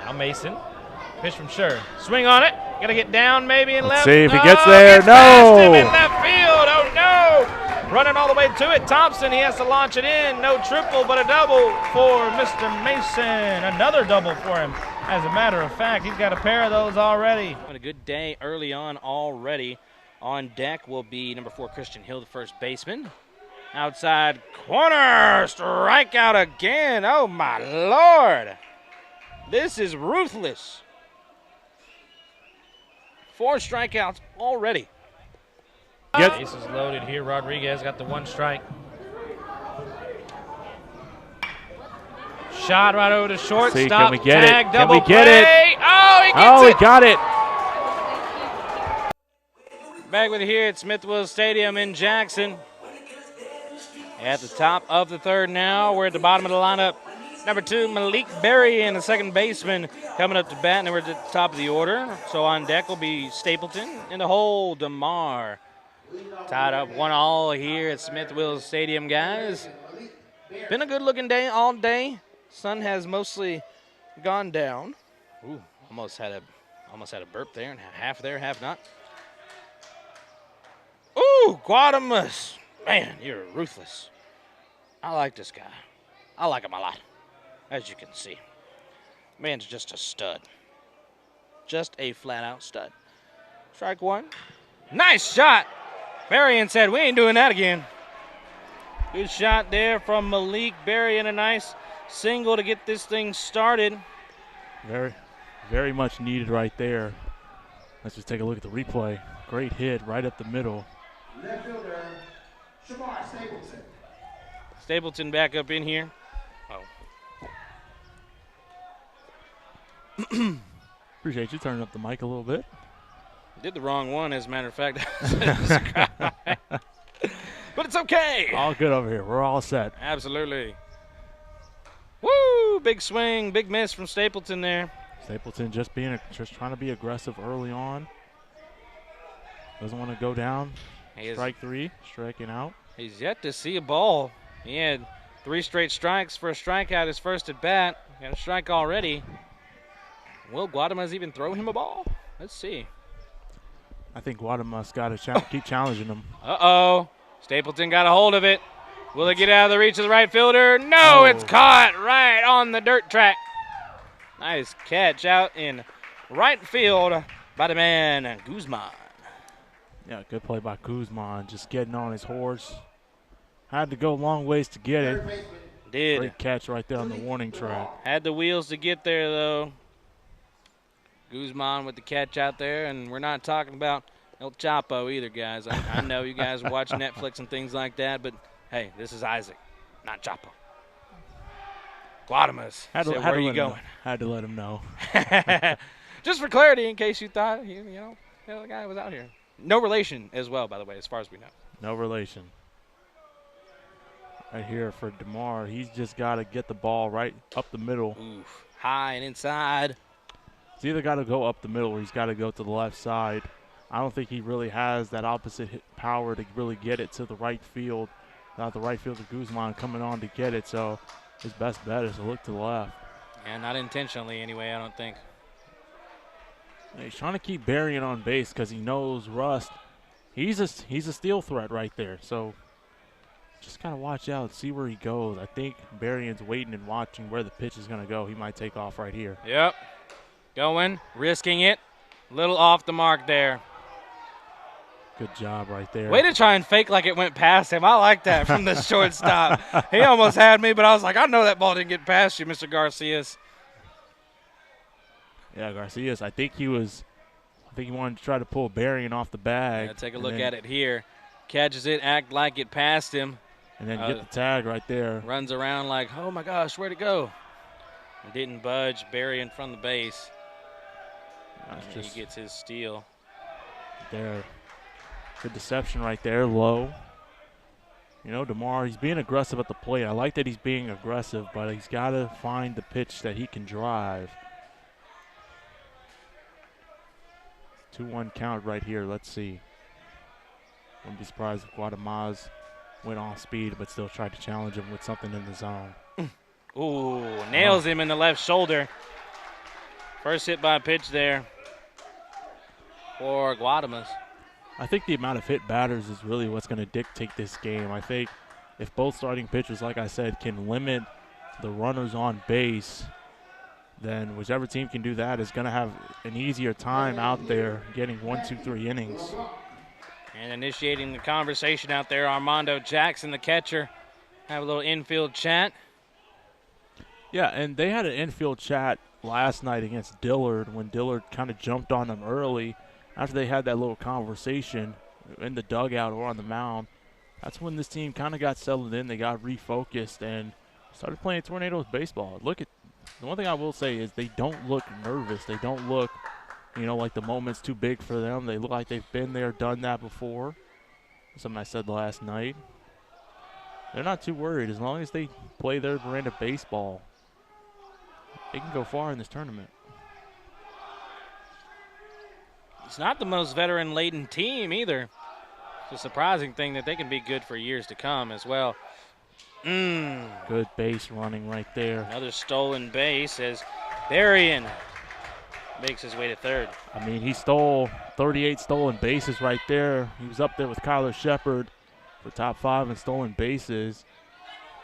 Now Mason. Pitch from Scher. Swing on it. Got to get down maybe in left. See if he gets there. Gets No. past him in left field. Oh, no. Running all the way to it. Thompson, he has to launch it in. No triple, but a double for Mr. Mason. Another double for him. As a matter of fact, he's got a pair of those already. Having a good day early on already. On deck will be number 4, Christian Hill, the first baseman. Outside corner. Strikeout again. Oh, my Lord. This is ruthless. 4 strikeouts already. Bases loaded here. Rodriguez got the 1 strike. Shot right over to short. See, Stop. can we get Tag, it? double Can we get play. it? Oh, he gets Oh, it. he got it. Back with you here at Smith-Wills Stadium in Jackson. At the top of the 3rd now. We're at the bottom of the lineup. Number 2, Malik Berry, and the second baseman coming up to bat, and we're at the top of the order. So on deck will be Stapleton. In the hole, DeMar. Tied up 1-1 here at Smith-Wills Stadium, guys. Been a good-looking day all day. Sun has mostly gone down. Ooh, almost had a burp there, and half there, half not. Ooh, Guadamus. Man, you're ruthless. I like this guy. I like him a lot. As you can see, man's just a stud. Just a flat-out stud. Strike 1. Nice shot. Berrien said, we ain't doing that again. Good shot there from Malik Berry, and a nice single to get this thing started. Very, very much needed right there. Let's just take a look at the replay. Great hit right up the middle. Left fielder, Shamar Stapleton. Stapleton back up in here. Oh. Appreciate you turning up the mic a little bit. Did the wrong one, as a matter of fact. But it's okay. All good over here. We're all set. Absolutely. Woo! Big swing, big miss from Stapleton there. Stapleton just trying to be aggressive early on. Doesn't want to go down. Strike 3, striking out. He's yet to see a ball. He had 3 straight strikes for a strikeout his first at bat. Got a strike already. Will Guadamus even throw him a ball? Let's see. I think Guadamus got to keep challenging him. Uh-oh. Stapleton got a hold of it. Will it get out of the reach of the right fielder? No, It's caught right on the dirt track. Nice catch out in right field by the man, Guzman. Yeah, good play by Guzman, just getting on his horse. Had to go long ways to get it. Did. Great catch right there on the warning track. Had the wheels to get there, though. Guzman with the catch out there, and we're not talking about El Chapo either, guys. I know you guys watch Netflix and things like that, but, hey, this is Isaac, not Chapo. Guadamus. Where are you going? Had to let him know. Just for clarity, in case you thought, the guy was out here. No relation as well, by the way, as far as we know. No relation. Right here for DeMar, he's just got to get the ball right up the middle. Oof. High and inside. He's either got to go up the middle or he's got to go to the left side. I don't think he really has that opposite hit power to really get it to the right field. Not the right fielder Guzman coming on to get it, so his best bet is to look to the left. Yeah, not intentionally anyway, I don't think. He's trying to keep Berrien on base because he knows Rust. He's a steal threat right there, so just kind of watch out, see where he goes. I think Berrien's waiting and watching where the pitch is going to go. He might take off right here. Yep. Going, risking it. Little off the mark there. Good job right there. Way to try and fake like it went past him. I like that from the shortstop. He almost had me, but I was like, I know that ball didn't get past you, Mr. Garcias. Yeah, Garcias, I think he wanted to try to pull Berrien off the bag. Yeah, take a look at it here. Catches it, act like it passed him. And then get the tag right there. Runs around like, oh, my gosh, where'd it go? And didn't budge Berrien from the base. And he gets his steal. There. Good deception right there, low. DeMar, he's being aggressive at the plate. I like that he's being aggressive, but he's got to find the pitch that he can drive. 2-1 count right here. Let's see. Wouldn't be surprised if Guadamas went off speed, but still tried to challenge him with something in the zone. Ooh, nails him in the left shoulder. First hit by pitch there for Guadamas. I think the amount of hit batters is really what's going to dictate this game. I think if both starting pitchers, like I said, can limit the runners on base, then whichever team can do that is going to have an easier time out there getting 1, 2, 3 innings. And initiating the conversation out there, Armando Jackson, the catcher. Have a little infield chat. Yeah, and they had an infield chat last night against Dillard when Dillard kind of jumped on them early. After they had that little conversation in the dugout or on the mound, that's when this team kind of got settled in. They got refocused and started playing Tornadoes baseball. The one thing I will say is they don't look nervous. They don't look, like the moment's too big for them. They look like they've been there, done that before. Something I said last night. They're not too worried. As long as they play their brand of baseball, they can go far in this tournament. It's not the most veteran-laden team either. It's a surprising thing that they can be good for years to come as well. Good base running right there. Another stolen base as Berrien makes his way to third. I mean, he stole 38 stolen bases right there. He was up there with Kyler Shepard for top 5 in stolen bases.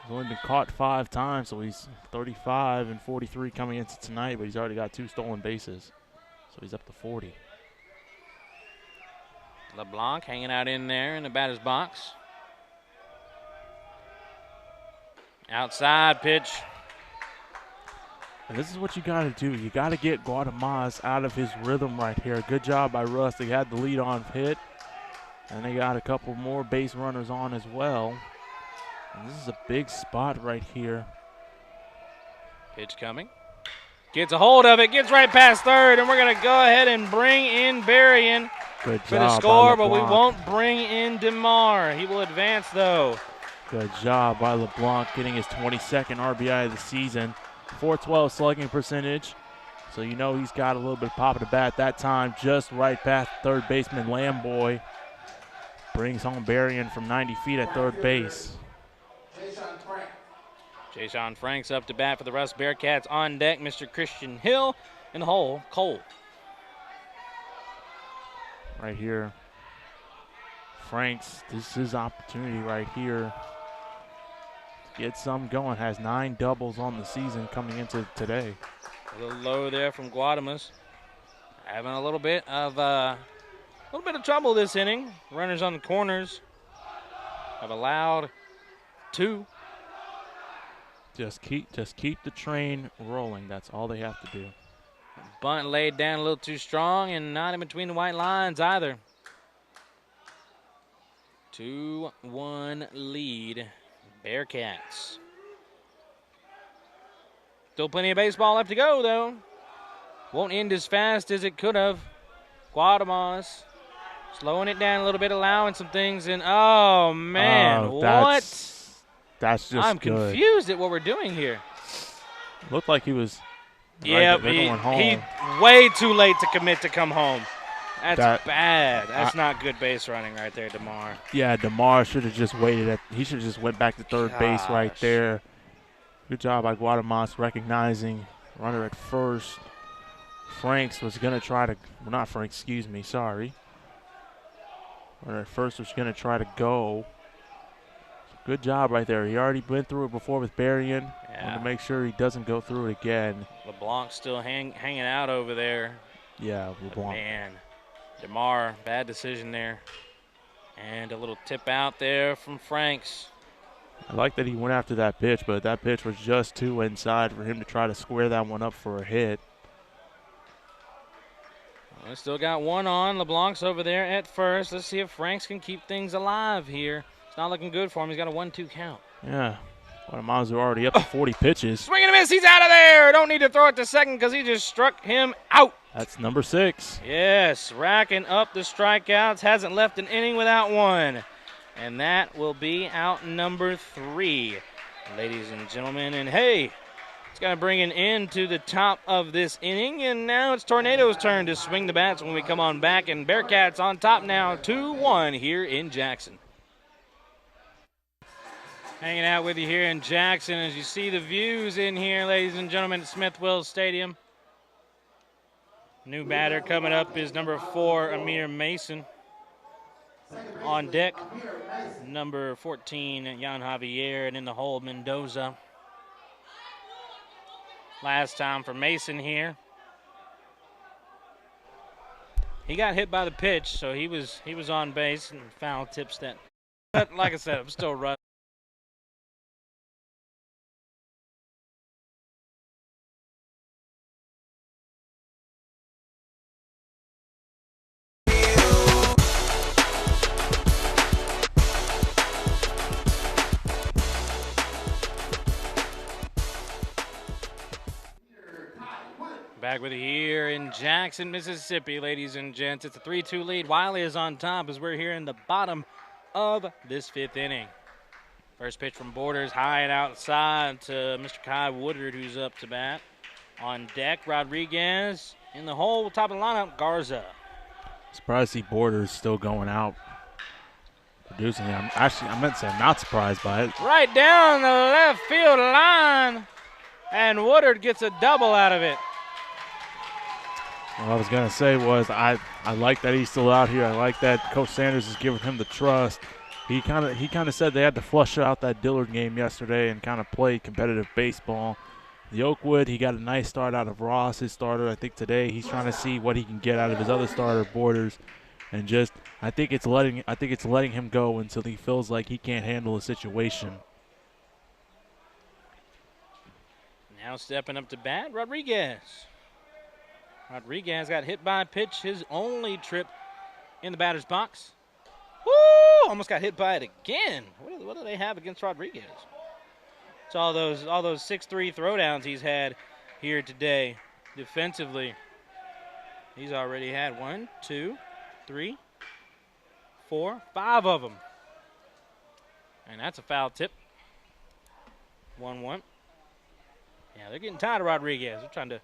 He's only been caught 5 times, so he's 35 and 43 coming into tonight, but he's already got 2 stolen bases. So he's up to 40. LeBlanc hanging out in there in the batter's box. Outside pitch. And this is what you got to do. You got to get Guadamas out of his rhythm right here. Good job by Russ. They had the lead on hit, and they got a couple more base runners on as well. And this is a big spot right here. Pitch coming. Gets a hold of it, gets right past third, and we're going to go ahead and bring in Berrien Good for the job score, by but we LeBlanc. won't bring in DeMar. He will advance, though. Good job by LeBlanc getting his 22nd RBI of the season. 412 slugging percentage. So you know he's got a little bit of pop at the bat that time. Just right past third baseman Lamboy. Brings home Berrien from 90 feet at third base. Jason Franks up to bat for the Russ Bearcats. On deck, Mr. Christian Hill. In the hole, Cole. Right here. Franks, this is his opportunity right here. Get some going. Has 9 doubles on the season coming into today. A little low there from Guadamas. Having a little bit of trouble this inning. Runners on the corners have allowed 2. Just keep the train rolling. That's all they have to do. Bunt laid down a little too strong and not in between the white lines either. 2-1 lead, Bearcats. Still plenty of baseball left to go, though. Won't end as fast as it could have. Guadamas slowing it down a little bit, allowing some things in. Oh, man, what? That's just I'm good. confused at what we're doing here. Looked like he was. Yeah, going home. he way too late to commit to come home. That's That- bad. That's not good base running right there, DeMar. Yeah, DeMar should have just waited. He should have just went back to third base right Gosh. there. Good job by Guadamas recognizing runner at first. Franks was going to try to, well, not Franks, excuse me, sorry. Runner at first was going to try to go. Good job right there. He already went through it before with Berrien. Yeah. Want to make sure he doesn't go through it again. LeBlanc still hanging out over there. Yeah, LeBlanc. Man, DeMar, bad decision there. And a little tip out there from Franks. I like that he went after that pitch, but that pitch was just too inside for him to try to square that one up for a hit. Well, we still got one on. LeBlanc's over there at first. Let's see if Franks can keep things alive here. It's not looking good for him. He's got a 1-2 count. Yeah. Guadamas are already up to 40 pitches. Swing and a miss. He's out of there. Don't need to throw it to second because he just struck him out. That's number 6. Yes, racking up the strikeouts. Hasn't left an inning without one. And that will be out number 3, ladies and gentlemen. And hey, it's going to bring an end to the top of this inning. And now it's Tornado's turn to swing the bats when we come on back. And Bearcats on top now, 2-1 here in Jackson. Hanging out with you here in Jackson as you see the views in here, ladies and gentlemen, at Smith Wills Stadium. New batter coming up is number 4, Amir Mason. On deck, number 14, Jan Javier, and in the hole, Mendoza. Last time for Mason here. He got hit by the pitch, so he was on base and foul tips that. But like I said, I'm still running. Back with it here in Jackson, Mississippi, ladies and gents. It's a 3-2 lead. Wiley is on top as we're here in the bottom of this 5th inning. First pitch from Borders, high and outside to Mr. Kai Woodard, who's up to bat. On deck, Rodriguez. In the hole, top of the lineup, Garza. Surprised to see Borders still going out, producing. I meant to say I'm not surprised by it. Right down the left field line, and Woodard gets a double out of it. What I was going to say was I like that he's still out here. I like that Coach Sanders is giving him the trust. He kind of said they had to flush out that Dillard game yesterday and kind of play competitive baseball. The Oakwood, he got a nice start out of Ross, his starter. I think today he's trying to see what he can get out of his other starter, Borders, and just I think it's letting him go until he feels like he can't handle the situation. Now stepping up to bat, Rodriguez. Rodriguez got hit by a pitch, his only trip in the batter's box. Woo! Almost got hit by it again. What do they have against Rodriguez? It's all those 6-3 throwdowns he's had here today defensively. He's already had 1, 2, 3, 4, 5 of them. And that's a foul tip. 1-1. Yeah, they're getting tired of Rodriguez. They're trying to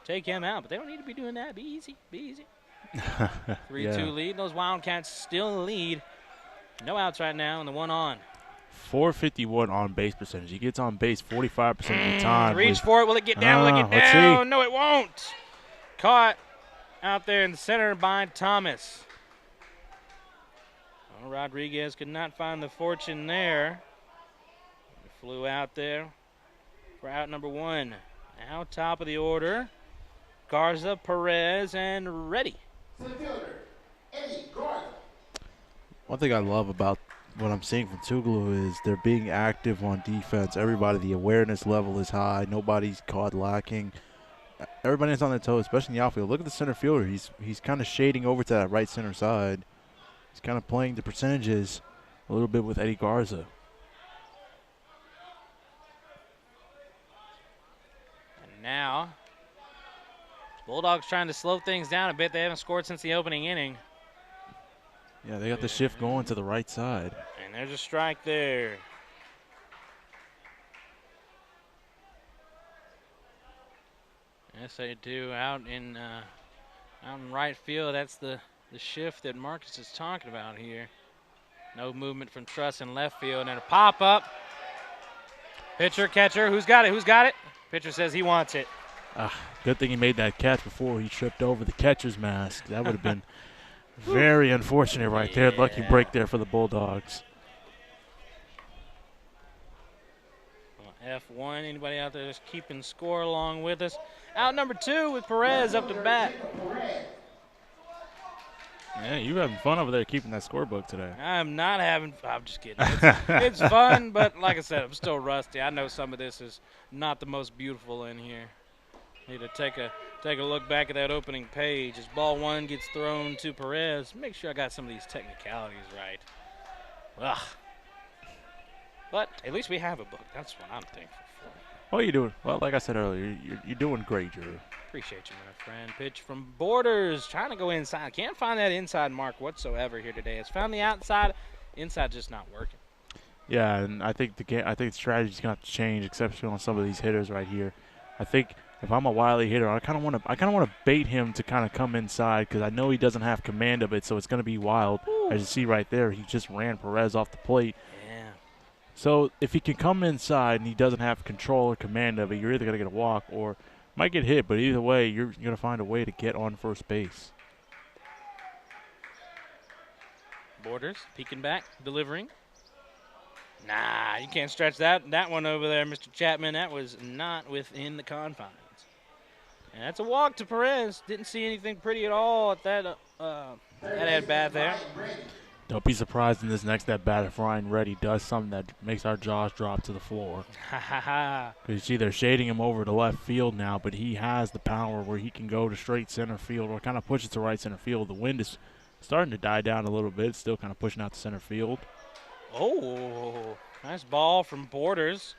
take him out, but they don't need to be doing that. Be easy, be easy. 3-2 lead. Those Wildcats still lead. No outs right now, and the one on. 451 on base percentage. He gets on base 45% of the time. Reach for it. Will it get down? Will it get down? No, it won't. Caught out there in the center by Thomas. Well, Rodriguez could not find the fortune there. He flew out there for out number 1. Now top of the order. Garza, Perez, and Reddy. One thing I love about what I'm seeing from Tougaloo is they're being active on defense. Everybody, the awareness level is high. Nobody's caught lacking. Everybody's on their toes, especially in the outfield. Look at the center fielder. He's kind of shading over to that right center side. He's kind of playing the percentages a little bit with Eddie Garza. And now, Bulldogs trying to slow things down a bit. They haven't scored since the opening inning. Yeah, they got the shift going to the right side. And there's a strike there. Yes, they do. Out in right field, that's the shift that Marcus is talking about here. No movement from Truss in left field, and a pop-up. Pitcher, catcher, who's got it? Who's got it? Pitcher says he wants it. Good thing he made that catch before he tripped over the catcher's mask. That would have been very unfortunate right there. Lucky break there for the Bulldogs. Well, F1, anybody out there just keeping score along with us? Out number 2 with Perez up to bat. Yeah, you're having fun over there keeping that scorebook today. I'm not having – I'm just kidding. It's fun, but like I said, I'm still rusty. I know some of this is not the most beautiful in here. Need to take a look back at that opening page. As ball 1 gets thrown to Perez, make sure I got some of these technicalities right. Ugh. But at least we have a book. That's what I'm thankful for. What are you doing? Well, like I said earlier, you're doing great, Drew. Appreciate you, my friend. Pitch from Borders, trying to go inside. Can't find that inside mark whatsoever here today. It's found the outside. Inside just not working. Yeah, and I think the strategy's gonna have to change, especially on some of these hitters right here. I think if I'm a Wiley hitter, I kind of want to bait him to kind of come inside because I know he doesn't have command of it, so it's going to be wild. Ooh. As you see right there, he just ran Perez off the plate. Yeah. So if he can come inside and he doesn't have control or command of it, you're either going to get a walk or Might get hit, but either way, you're going to find a way to get on first base. Borders peeking back, delivering. Nah, you can't stretch that one over there, Mr. Chapman. That was not within the confines. And that's a walk to Perez. Didn't see anything pretty at all at that at bat there. Don't be surprised in this next at bat if Ryan Reddy does something that makes our jaws drop to the floor. Because you see they're shading him over to left field now, but he has the power where he can go to straight center field or kind of push it to right center field. The wind is starting to die down a little bit, still kind of pushing out to center field. Oh, nice ball from Borders.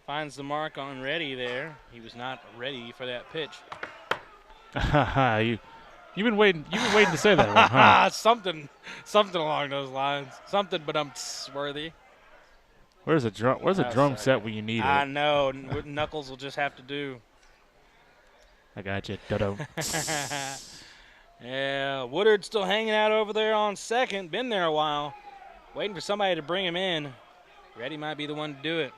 Finds the mark on Reddy there. He was not ready for that pitch. You've been waiting to say that one, huh? Something along those lines. Something, but I'm worthy. Where's a drum set when you need it? I know. Knuckles will just have to do. I got you. Da-dum. Yeah, Woodard's still hanging out over there on second. Been there a while. Waiting for somebody to bring him in. Reddy might be the one to do it.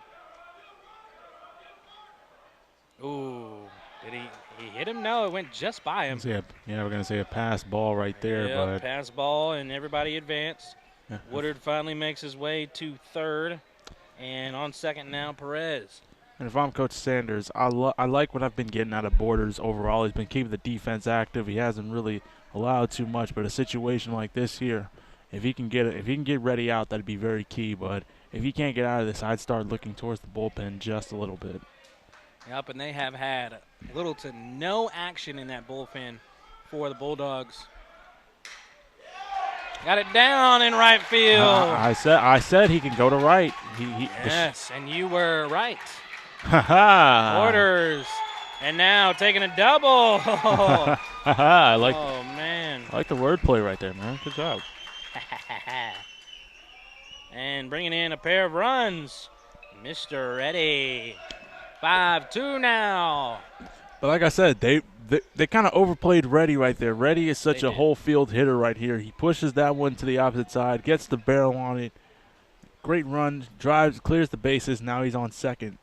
Ooh, did he hit him? No, it went just by him. Yeah, we're going to say a pass ball right there. Yep, but pass ball, and everybody advanced. Yeah. Woodard finally makes his way to third. And on second now, Perez. And if I'm Coach Sanders, I like what I've been getting out of Borders overall. He's been keeping the defense active. He hasn't really allowed too much, but a situation like this here, if he can get Reddy out, that'd be very key. But if he can't get out of this, I'd start looking towards the bullpen just a little bit. Yep, and they have had little to no action in that bullpen for the Bulldogs. Got it down in right field. I said he can go to right. Yes, and you were right. Orders. And now taking a double. I like. Oh man. I like the wordplay right there, man. Good job. And bringing in a pair of runs, Mr. Reddy. 5-2 now. But like I said, they kind of overplayed Reddy right there. Reddy is such a whole field hitter right here. He pushes that one to the opposite side, gets the barrel on it. Great run, drives, clears the bases. Now he's on second.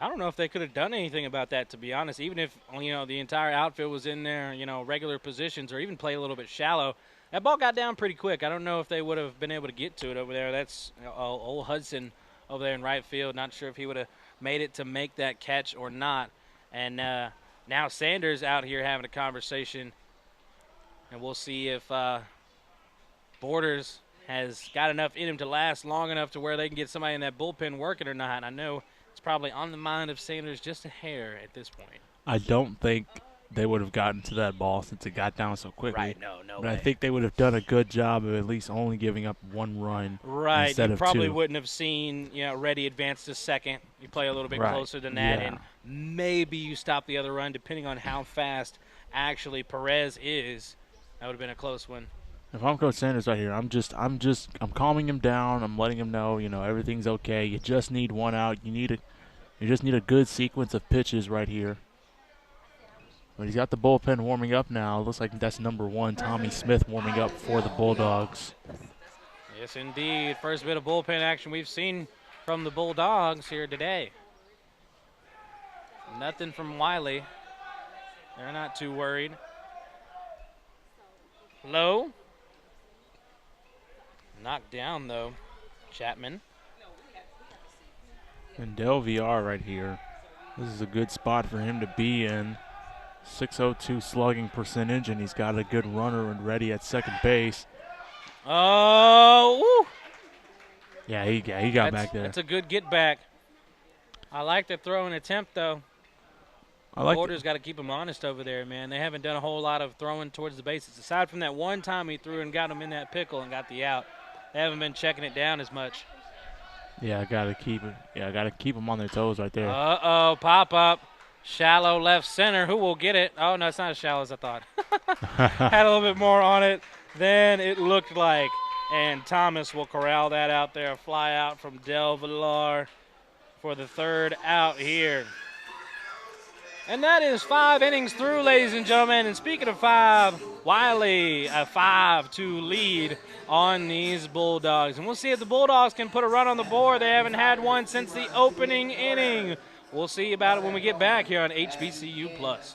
I don't know if they could have done anything about that, to be honest. Even if, the entire outfield was in their, regular positions or even play a little bit shallow. That ball got down pretty quick. I don't know if they would have been able to get to it over there. That's old Hudson over there in right field. Not sure if he would have made it to make that catch or not. And now Sanders out here having a conversation. And we'll see if Borders has got enough in him to last long enough to where they can get somebody in that bullpen working or not. I know it's probably on the mind of Sanders just a hair at this point. I don't think they would have gotten to that ball since it got down so quickly. Right, no but way. I think they would have done a good job of at least only giving up one run instead of two. Probably wouldn't have seen, Reddy advance to second. You play a little bit closer than that, and maybe you stop the other run depending on how fast actually Perez is. That would have been a close one. If I'm Coach Sanders right here, I'm calming him down. I'm letting him know, everything's okay. You just need one out. You just need a good sequence of pitches right here. But he's got the bullpen warming up now. Looks like that's number 1, Tommy Smith, warming up for the Bulldogs. Yes, indeed. First bit of bullpen action we've seen from the Bulldogs here today. Nothing from Wiley. They're not too worried. Low. Knocked down, though. Chapman. And Del VR right here. This is a good spot for him to be in. 602 slugging percentage, and he's got a good runner and Reddy at second base. Oh, woo. Yeah, he got back there. That's a good get back. I like the throwing attempt, though. Borders got to keep him honest over there, man. They haven't done a whole lot of throwing towards the bases. Aside from that one time he threw and got him in that pickle and got the out, they haven't been checking it down as much. Yeah, I got to keep it. Yeah, I got to keep them on their toes right there. Uh-oh, pop up. Shallow left center. Who will get it? Oh, no, it's not as shallow as I thought. Had a little bit more on it than it looked like. And Thomas will corral that out there. A fly out from Del Villar for the third out here. And that is 5 innings through, ladies and gentlemen. And speaking of 5, Wiley, a 5-2 lead on these Bulldogs. And we'll see if the Bulldogs can put a run on the board. They haven't had one since the opening inning. We'll see about it when we get back here on HBCU Plus.